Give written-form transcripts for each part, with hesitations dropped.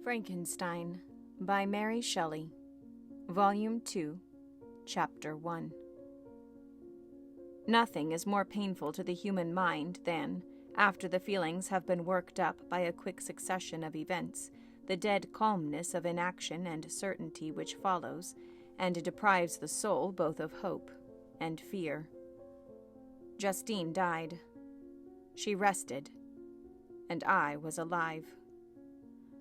Frankenstein by Mary Shelley, Volume 2, Chapter 1. Nothing is more painful to the human mind than, after the feelings have been worked up by a quick succession of events, the dead calmness of inaction and certainty which follows, and deprives the soul both of hope and fear. Justine died. She rested, and I was alive.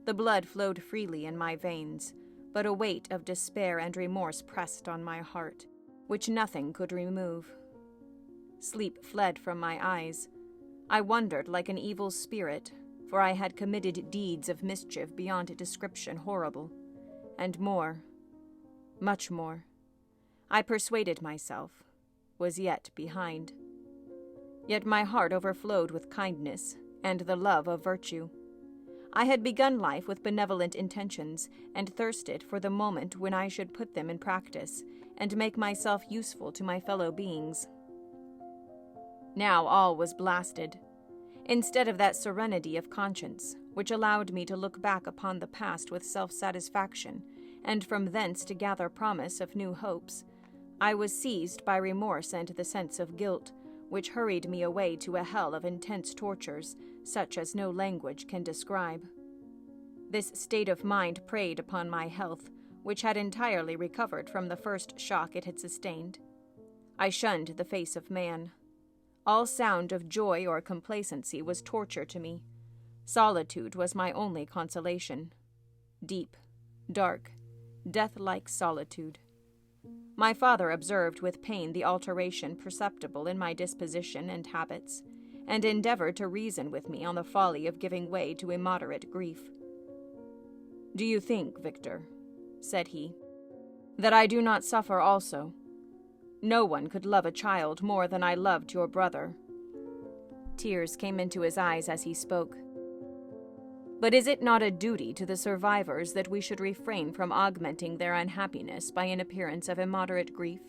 The blood flowed freely in my veins, but a weight of despair and remorse pressed on my heart, which nothing could remove. Sleep fled from my eyes. I wandered like an evil spirit, for I had committed deeds of mischief beyond description horrible, and more, much more, I persuaded myself, was yet behind. Yet my heart overflowed with kindness and the love of virtue. I had begun life with benevolent intentions, and thirsted for the moment when I should put them in practice, and make myself useful to my fellow beings. Now all was blasted. Instead of that serenity of conscience, which allowed me to look back upon the past with self-satisfaction, and from thence to gather promise of new hopes, I was seized by remorse and the sense of guilt, which hurried me away to a hell of intense tortures, such as no language can describe. This state of mind preyed upon my health, which had entirely recovered from the first shock it had sustained. I shunned the face of man. All sound of joy or complacency was torture to me. Solitude was my only consolation. Deep, dark, death-like solitude. My father observed with pain the alteration perceptible in my disposition and habits, and endeavored to reason with me on the folly of giving way to immoderate grief. "Do you think, Victor," said he, "that I do not suffer also? No one could love a child more than I loved your brother." Tears came into his eyes as he spoke. "But is it not a duty to the survivors that we should refrain from augmenting their unhappiness by an appearance of immoderate grief?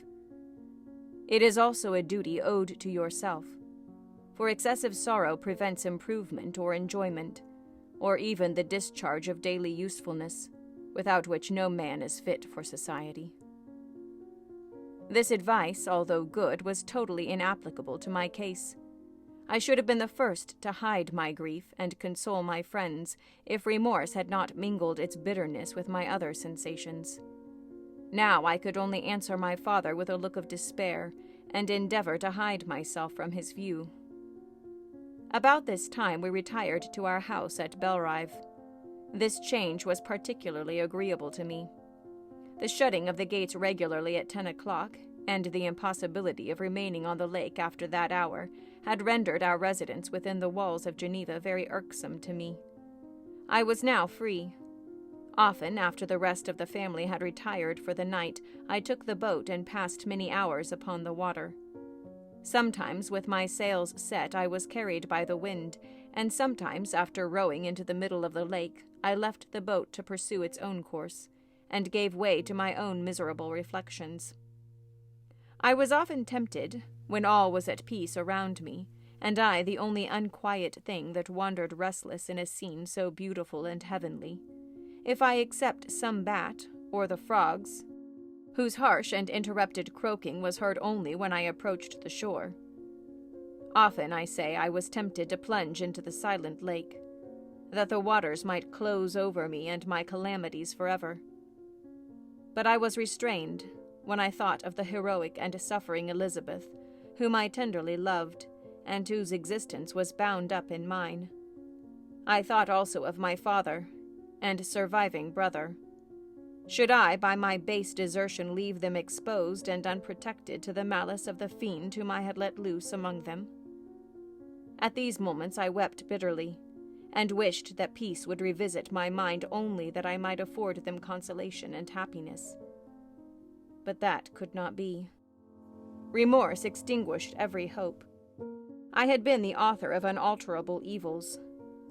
It is also a duty owed to yourself, for excessive sorrow prevents improvement or enjoyment, or even the discharge of daily usefulness, without which no man is fit for society." This advice, although good, was totally inapplicable to my case. I should have been the first to hide my grief and console my friends if remorse had not mingled its bitterness with my other sensations. Now I could only answer my father with a look of despair and endeavor to hide myself from his view. About this time we retired to our house at Belrive. This change was particularly agreeable to me. The shutting of the gates regularly at 10 o'clock, and the impossibility of remaining on the lake after that hour, had rendered our residence within the walls of Geneva very irksome to me. I was now free. Often, after the rest of the family had retired for the night, I took the boat and passed many hours upon the water. Sometimes, with my sails set, I was carried by the wind, and sometimes, after rowing into the middle of the lake, I left the boat to pursue its own course, and gave way to my own miserable reflections. I was often tempted, when all was at peace around me, and I the only unquiet thing that wandered restless in a scene so beautiful and heavenly, if I except some bat, or the frogs, whose harsh and interrupted croaking was heard only when I approached the shore. Often, I say, I was tempted to plunge into the silent lake, that the waters might close over me and my calamities forever. But I was restrained when I thought of the heroic and suffering Elizabeth, whom I tenderly loved, and whose existence was bound up in mine. I thought also of my father and surviving brother. Should I, by my base desertion, leave them exposed and unprotected to the malice of the fiend whom I had let loose among them? At these moments I wept bitterly, and wished that peace would revisit my mind only that I might afford them consolation and happiness. But that could not be. Remorse extinguished every hope. I had been the author of unalterable evils,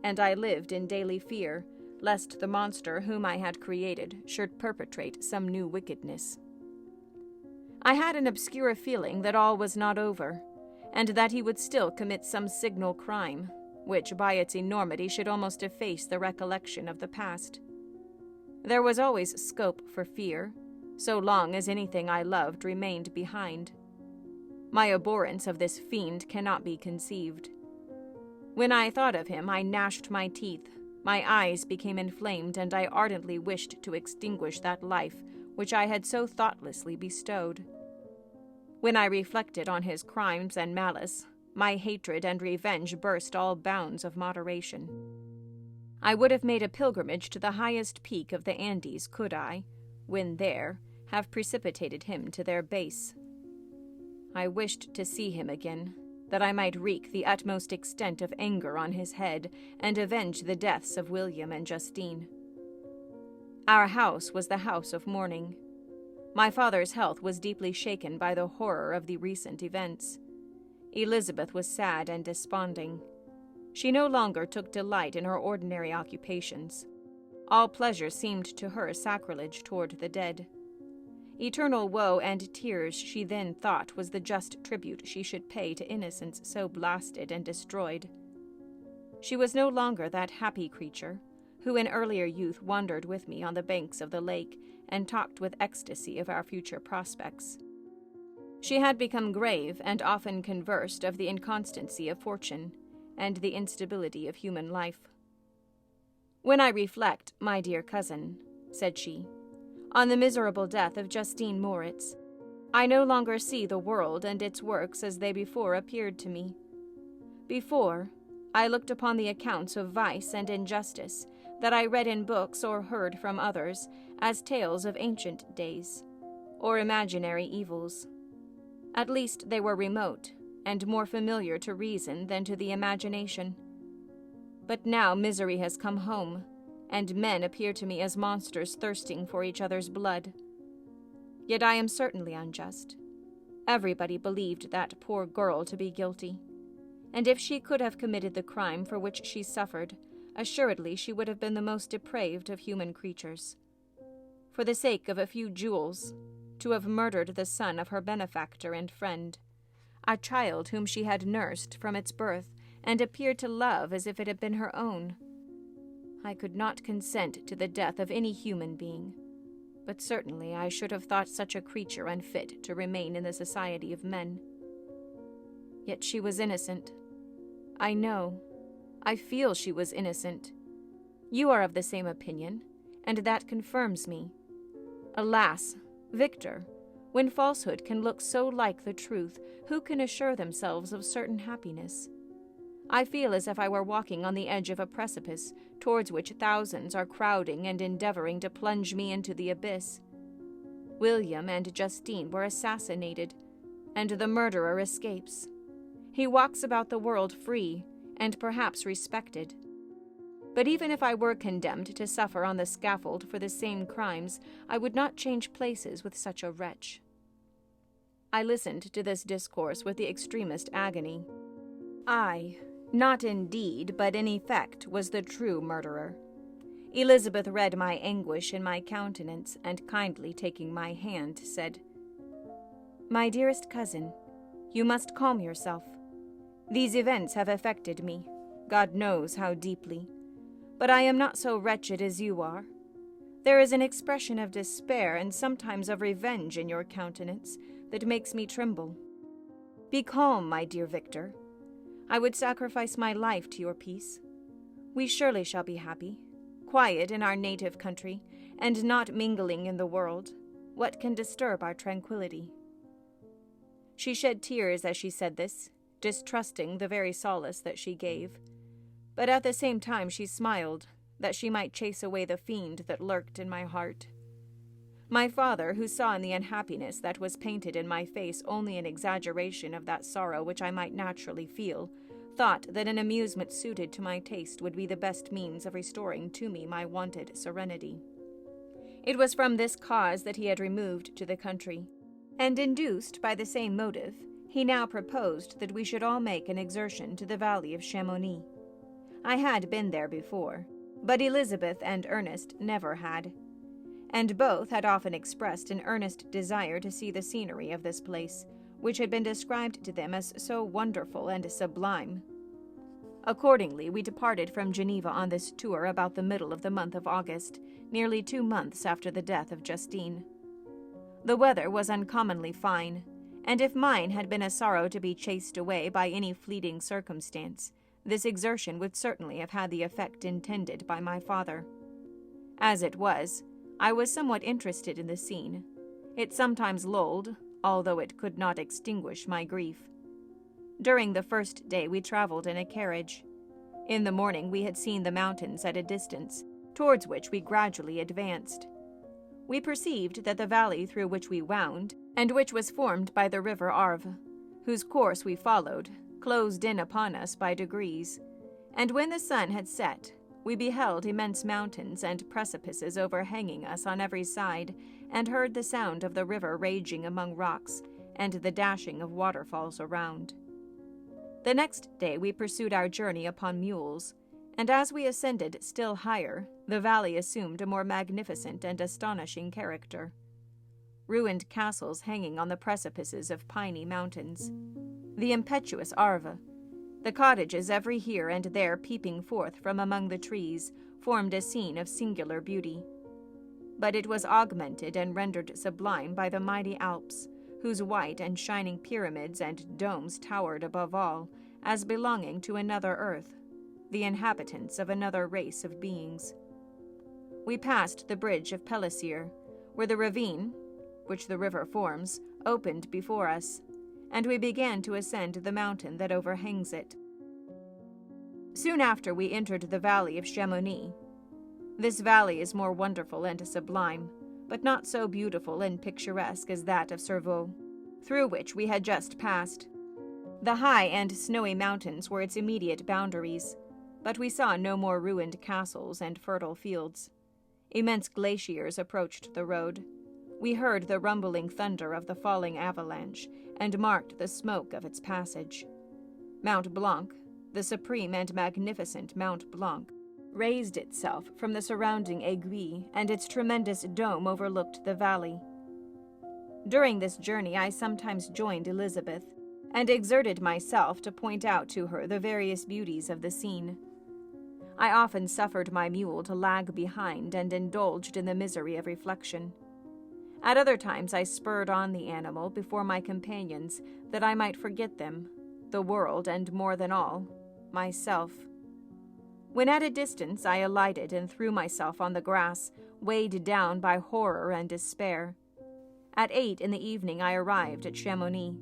and I lived in daily fear lest the monster whom I had created should perpetrate some new wickedness. I had an obscure feeling that all was not over, and that he would still commit some signal crime, which by its enormity should almost efface the recollection of the past. There was always scope for fear, so long as anything I loved remained behind. My abhorrence of this fiend cannot be conceived. When I thought of him, I gnashed my teeth, my eyes became inflamed, and I ardently wished to extinguish that life which I had so thoughtlessly bestowed. When I reflected on his crimes and malice, my hatred and revenge burst all bounds of moderation. I would have made a pilgrimage to the highest peak of the Andes could I, when there, have precipitated him to their base. I wished to see him again, that I might wreak the utmost extent of anger on his head and avenge the deaths of William and Justine. Our house was the house of mourning. My father's health was deeply shaken by the horror of the recent events. Elizabeth was sad and desponding. She no longer took delight in her ordinary occupations. All pleasure seemed to her sacrilege toward the dead. Eternal woe and tears she then thought was the just tribute she should pay to innocence so blasted and destroyed. She was no longer that happy creature who in earlier youth wandered with me on the banks of the lake and talked with ecstasy of our future prospects. She had become grave and often conversed of the inconstancy of fortune and the instability of human life. "When I reflect, my dear cousin," said she, "on the miserable death of Justine Moritz, I no longer see the world and its works as they before appeared to me. Before, I looked upon the accounts of vice and injustice that I read in books or heard from others as tales of ancient days, or imaginary evils. At least they were remote, and more familiar to reason than to the imagination. But now misery has come home, and men appear to me as monsters thirsting for each other's blood. Yet I am certainly unjust. Everybody believed that poor girl to be guilty, and if she could have committed the crime for which she suffered, assuredly she would have been the most depraved of human creatures. For the sake of a few jewels, to have murdered the son of her benefactor and friend, a child whom she had nursed from its birth and appeared to love as if it had been her own. I could not consent to the death of any human being, but certainly I should have thought such a creature unfit to remain in the society of men. Yet she was innocent. I know, I feel she was innocent. You are of the same opinion, and that confirms me. Alas, Victor, when falsehood can look so like the truth, who can assure themselves of certain happiness? I feel as if I were walking on the edge of a precipice, towards which thousands are crowding and endeavoring to plunge me into the abyss. William and Justine were assassinated, and the murderer escapes. He walks about the world free, and perhaps respected. But even if I were condemned to suffer on the scaffold for the same crimes, I would not change places with such a wretch." I listened to this discourse with the extremest agony. I, not in deed, but in effect, was the true murderer. Elizabeth read my anguish in my countenance, and kindly taking my hand, said, "My dearest cousin, you must calm yourself. These events have affected me, God knows how deeply, but I am not so wretched as you are. There is an expression of despair and sometimes of revenge in your countenance that makes me tremble. Be calm, my dear Victor. I would sacrifice my life to your peace. We surely shall be happy, quiet in our native country, and not mingling in the world. What can disturb our tranquility?" She shed tears as she said this, distrusting the very solace that she gave. But at the same time she smiled, that she might chase away the fiend that lurked in my heart. My father, who saw in the unhappiness that was painted in my face only an exaggeration of that sorrow which I might naturally feel, thought that an amusement suited to my taste would be the best means of restoring to me my wonted serenity. It was from this cause that he had removed to the country, and induced by the same motive, he now proposed that we should all make an exertion to the valley of Chamonix. I had been there before, but Elizabeth and Ernest never had, and both had often expressed an earnest desire to see the scenery of this place, which had been described to them as so wonderful and sublime. Accordingly, we departed from Geneva on this tour about the middle of the month of August, nearly 2 months after the death of Justine. The weather was uncommonly fine, and if mine had been a sorrow to be chased away by any fleeting circumstance, this exertion would certainly have had the effect intended by my father. As it was, I was somewhat interested in the scene. It sometimes lulled, although it could not extinguish my grief. During the first day we traveled in a carriage. In the morning we had seen the mountains at a distance, towards which we gradually advanced. We perceived that the valley through which we wound, and which was formed by the river Arve, whose course we followed, closed in upon us by degrees, and when the sun had set, we beheld immense mountains and precipices overhanging us on every side, and heard the sound of the river raging among rocks, and the dashing of waterfalls around. The next day we pursued our journey upon mules, and as we ascended still higher, the valley assumed a more magnificent and astonishing character. Ruined castles hanging on the precipices of piny mountains, the impetuous Arve, the cottages every here and there peeping forth from among the trees, formed a scene of singular beauty. But it was augmented and rendered sublime by the mighty Alps, whose white and shining pyramids and domes towered above all, as belonging to another earth, the inhabitants of another race of beings. We passed the bridge of Pelissier, where the ravine, which the river forms, opened before us, and we began to ascend the mountain that overhangs it. Soon after we entered the valley of Chamonix. This valley is more wonderful and sublime, but not so beautiful and picturesque as that of Cervaux, through which we had just passed. The high and snowy mountains were its immediate boundaries, but we saw no more ruined castles and fertile fields. Immense glaciers approached the road. We heard the rumbling thunder of the falling avalanche, and marked the smoke of its passage. Mount Blanc, the supreme and magnificent Mount Blanc, raised itself from the surrounding aiguilles, and its tremendous dome overlooked the valley. During this journey I sometimes joined Elizabeth, and exerted myself to point out to her the various beauties of the scene. I often suffered my mule to lag behind and indulged in the misery of reflection. At other times I spurred on the animal before my companions, that I might forget them, the world, and more than all, myself. When at a distance I alighted and threw myself on the grass, weighed down by horror and despair. At 8 in the evening I arrived at Chamonix.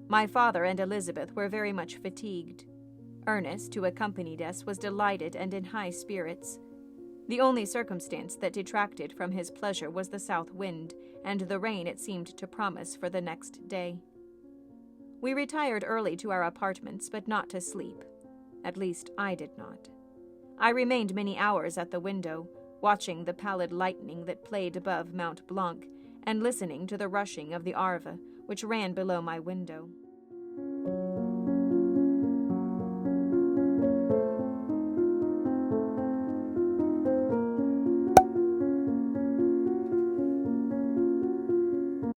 My father and Elizabeth were very much fatigued. Ernest, who accompanied us, was delighted and in high spirits. The only circumstance that detracted from his pleasure was the south wind, and the rain it seemed to promise for the next day. We retired early to our apartments, but not to sleep. At least, I did not. I remained many hours at the window, watching the pallid lightning that played above Mount Blanc, and listening to the rushing of the Arve, which ran below my window.